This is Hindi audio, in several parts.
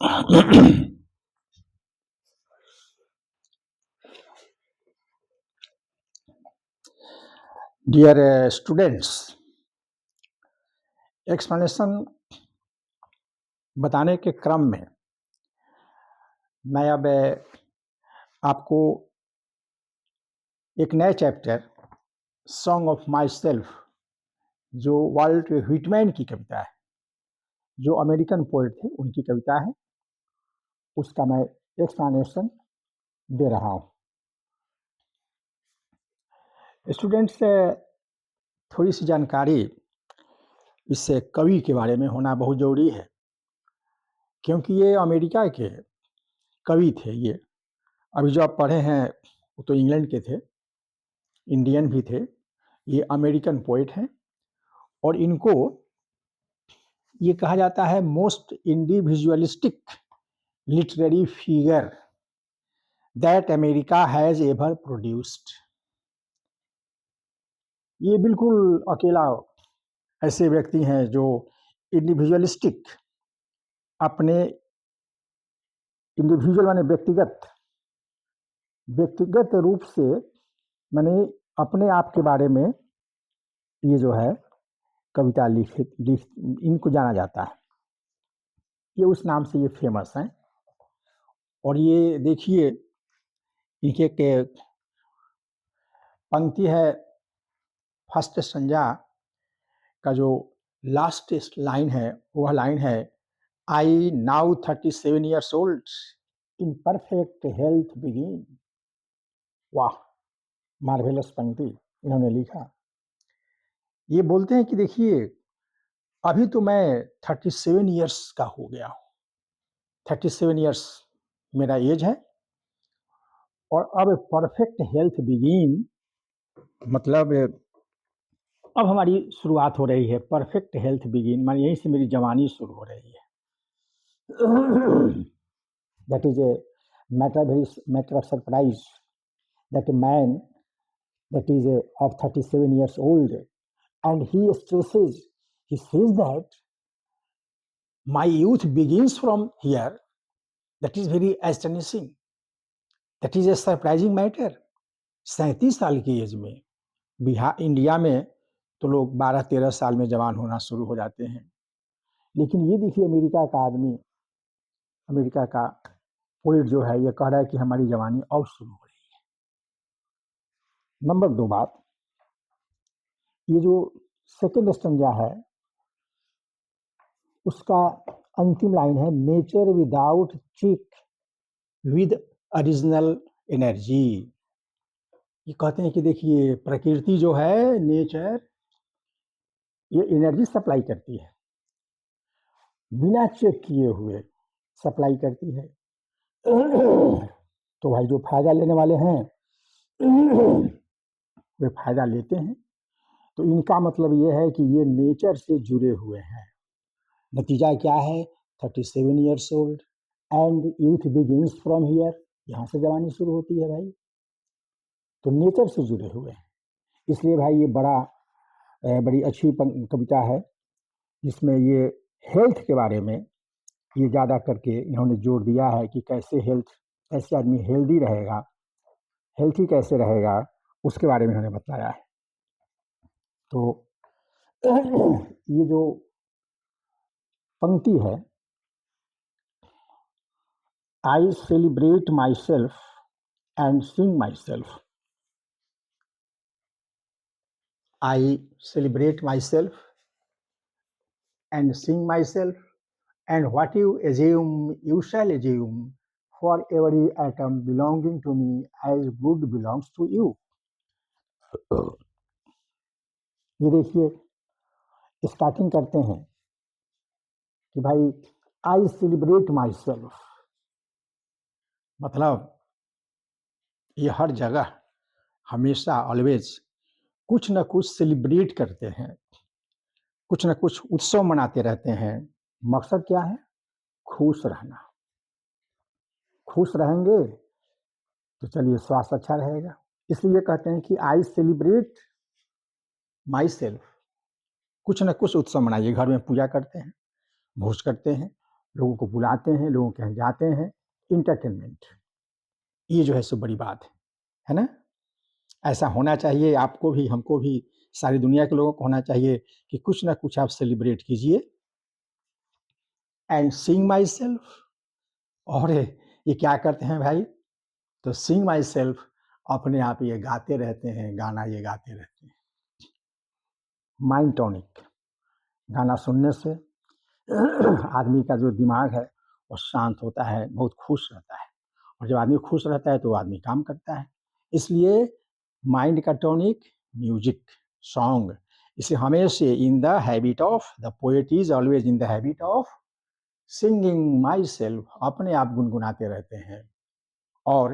Dear students, एक्सप्लेनेशन बताने के क्रम में मैं अब आपको एक नए chapter song of my self, जो वाल्ट व्हिटमैन की कविता है, जो अमेरिकन पोएट थे, उनकी कविता है, उसका मैं एक्सप्लेनेशन दे रहा हूँ। स्टूडेंट्स, थोड़ी सी जानकारी इस कवि के बारे में होना बहुत ज़रूरी है, क्योंकि ये अमेरिका के कवि थे। ये अभी जो आप पढ़े हैं वो तो इंग्लैंड के थे, इंडियन भी थे। ये अमेरिकन पोएट हैं और इनको ये कहा जाता है most individualistic literary figure that America has ever produced. ये बिल्कुल अकेला ऐसे व्यक्ति हैं जो इंडिविजुअलिस्टिक, अपने इंडिविजुअल माने व्यक्तिगत रूप से, माने अपने आप के बारे में ये जो है कविता लिख इनको जाना जाता है। ये उस नाम से ये फेमस हैं। और ये देखिए, इनके के पंक्ति है, फर्स्ट संज्ञा का जो लास्ट लाइन है, वह लाइन है, I now 37 years old in perfect health begin. वाह, मार्वेलस पंक्ति इन्होंने लिखा। ये बोलते हैं कि देखिए, अभी तो मैं 37 ईयर्स का हो गया हूँ, 37 ईयर्स मेरा एज है, और अब परफेक्ट हेल्थ बिगिन, मतलब अब हमारी शुरुआत हो रही है। परफेक्ट हेल्थ बिगिन माने यहीं से मेरी जवानी शुरू हो रही है। That is a matter of surprise that a man that is of 37 years old, and he says that my youth begins from here. That is very astonishing. That is a surprising matter. 37 साल की एज में बिहार इंडिया में तो लोग 12-13 साल में जवान होना शुरू हो जाते हैं, लेकिन ये देखिए अमेरिका का आदमी, अमेरिका का पोएट जो है, ये कह रहा है कि हमारी जवानी अब शुरू हो रही है। नंबर 2 बात, ये जो सेकंड स्टैंजा है उसका अंतिम लाइन है, नेचर विदाउट चिक विद ओरिजिनल एनर्जी। ये कहते हैं कि देखिए प्रकृति जो है, नेचर, ये एनर्जी सप्लाई करती है, बिना चेक किए हुए सप्लाई करती है। तो भाई जो फायदा लेने वाले हैं वे फायदा लेते हैं। तो इनका मतलब ये है कि ये नेचर से जुड़े हुए हैं। नतीजा क्या है, 37 years old and youth begins from here, यहाँ से जवानी शुरू होती है भाई। तो नेचर से जुड़े हुए हैं, इसलिए भाई ये बड़ी अच्छी कविता है, जिसमें ये हेल्थ के बारे में ये ज़्यादा करके इन्होंने जोर दिया है कि कैसे आदमी हेल्दी रहेगा, हेल्थी कैसे रहेगा, उसके बारे में इन्होंने बताया है। तो ये जो पंक्ति है, I celebrate my self and Singh my self, I celebrate my self and sing myself, and what you assume, you shall assume, for every atom belonging to me as good belongs to you. ये देखिए स्टार्टिंग करते हैं कि भाई आई सेलिब्रेट माई सेल्फ, मतलब ये हर जगह हमेशा ऑलवेज कुछ न कुछ सेलिब्रेट करते हैं, कुछ न कुछ उत्सव मनाते रहते हैं। मकसद क्या है, खुश रहना। खुश रहेंगे तो चलिए स्वास्थ्य अच्छा रहेगा, इसलिए कहते हैं कि आई सेलिब्रेट माई सेल्फ, कुछ न कुछ उत्सव मनाइए। घर में पूजा करते हैं, भोज करते हैं, लोगों को बुलाते हैं, लोगों के यहाँ जाते हैं, इंटरटेनमेंट। ये जो है सो बड़ी बात है ना? ऐसा होना चाहिए, आपको भी, हमको भी, सारी दुनिया के लोगों को होना चाहिए कि कुछ ना कुछ आप सेलिब्रेट कीजिए। एंड सिंग माई सेल्फ, और ये क्या करते हैं भाई? तो सिंग माई सेल्फ, अपने आप ये गाते रहते हैं, गाना ये गाते रहते हैं। माइंड टॉनिक, गाना सुनने से आदमी का जो दिमाग है वो शांत होता है, बहुत खुश रहता है, और जब आदमी खुश रहता है तो आदमी काम करता है। इसलिए माइंड का टॉनिक म्यूजिक, सॉन्ग। इसे हमेशा in the habit of, the poet is always in the habit of singing my self, अपने आप गुनगुनाते रहते हैं। और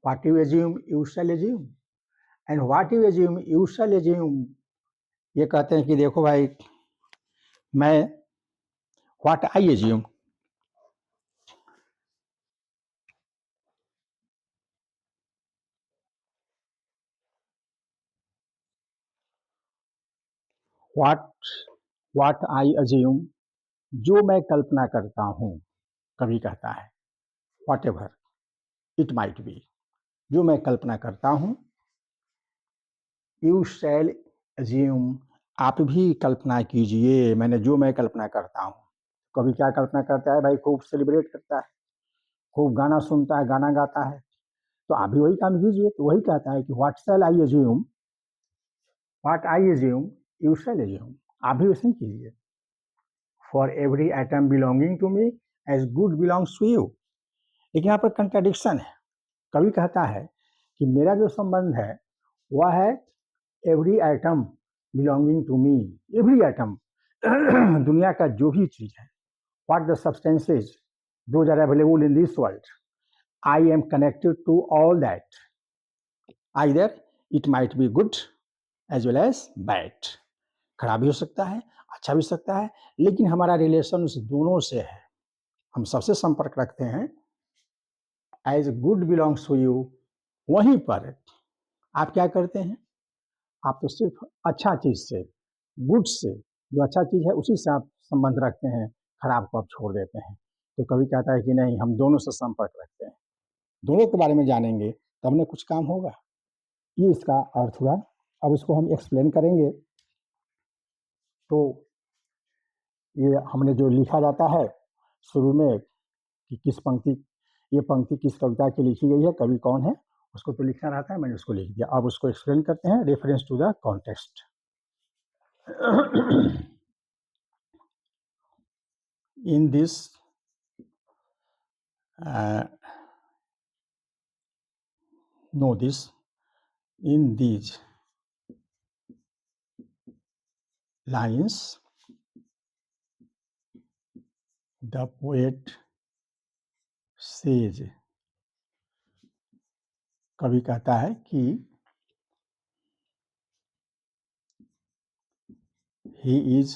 what you assume you shall assume, and what you assume you shall assume. ये कहते हैं कि देखो भाई, मैं what I assume, what what I assume, जो मैं कल्पना करता हूँ, कवि कहता है, what ever it might B, जो मैं कल्पना करता हूँ, यू शैल अज्यूम, आप भी कल्पना कीजिए। मैंने जो मैं कल्पना करता हूँ, कवि क्या कल्पना करता है भाई? खूब सेलिब्रेट करता है, खूब गाना सुनता है, गाना गाता है, तो आप भी वही काम कीजिए। तो वही कहता है कि what shall I assume, what I assume you shall assume, आप भी वैसे ही कीजिए। For every atom belonging to me as good belongs to you. लेकिन यहाँ पर कंट्राडिक्शन है। कवि कहता है कि मेरा जो संबंध है वह है every atom belonging to me, every atom दुनिया का जो भी चीज है, what the substances those are available in this world, I am connected to all that, either it might be good as well as bad. खराब भी हो सकता है, अच्छा भी हो सकता है, लेकिन हमारा रिलेशन उस दोनों से है। हम सबसे संपर्क रखते हैं। As good belongs to you, वहीं पर आप क्या करते हैं? आप तो सिर्फ अच्छा चीज से, गुड से, जो अच्छा चीज है उसी से आप संबंध रखते हैं, खराब को आप छोड़ देते हैं। तो कवि कहता है कि नहीं, हम दोनों से संपर्क रखते हैं, दोनों के बारे में जानेंगे तब ना कुछ काम होगा। ये इसका अर्थ हुआ। अब इसको हम एक्सप्लेन करेंगे। तो ये हमने जो लिखा जाता है शुरू में कि किस पंक्ति, ये पंक्ति किस कविता की लिखी गई है, कवि कौन है, उसको तो लिखना रहता है, मैंने उसको लिख दिया। अब उसको एक्सप्लेन करते हैं, reference to the context. in this know this in these lines the poet says, कवि कहता है कि he is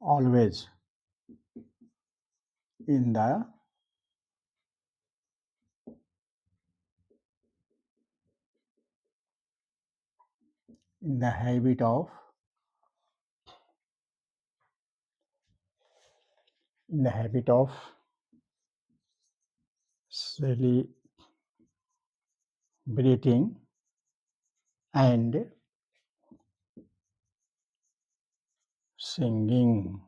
always in the habit of celebrating and singing.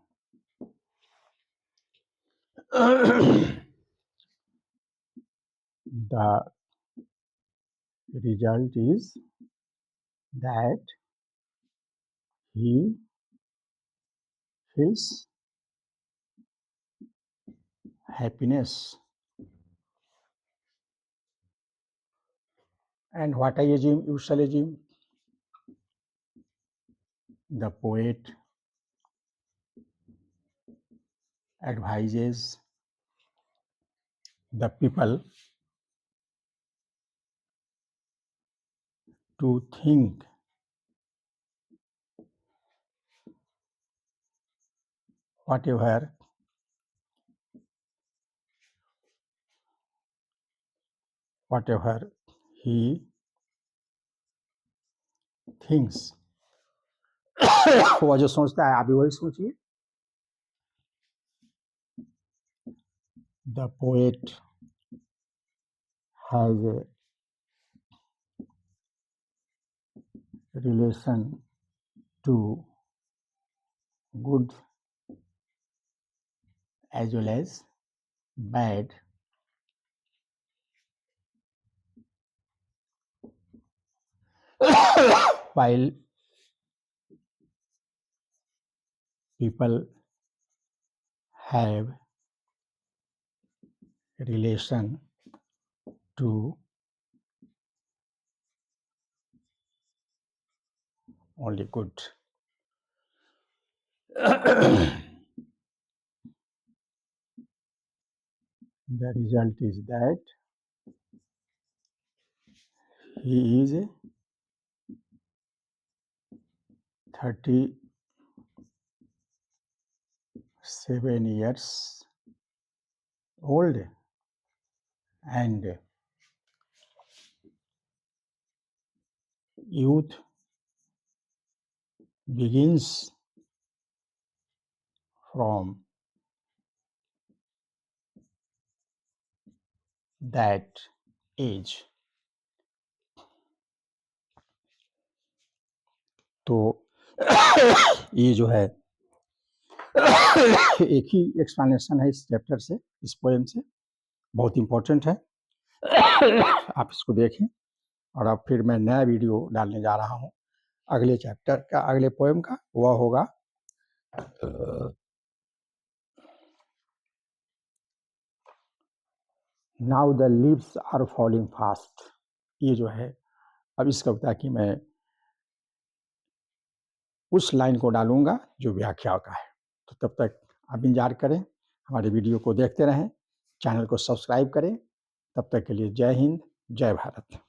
The result is that he feels happiness. And what I assume, you shall assume, the poet advises the people to think whatever he thinks वह जो सोचता है आप भी वही सोचिए। The poet has a relation to good as well as bad while people have relation to only good. The result is that he is 37 years old and youth begins from that age. तो ये जो है एक ही एक्सप्लेनेशन है इस चैप्टर से, इस पोएम से, बहुत इम्पोर्टेंट है। आप इसको देखें और अब फिर मैं नया वीडियो डालने जा रहा हूँ अगले चैप्टर का, अगले पोएम का। वह होगा now the leaves are falling fast. ये जो है अब इस कविता की मैं उस लाइन को डालूंगा जो व्याख्या का है। तो तब तक आप इंतजार करें, हमारे वीडियो को देखते रहें, चैनल को सब्सक्राइब करें। तब तक के लिए जय हिंद, जय भारत।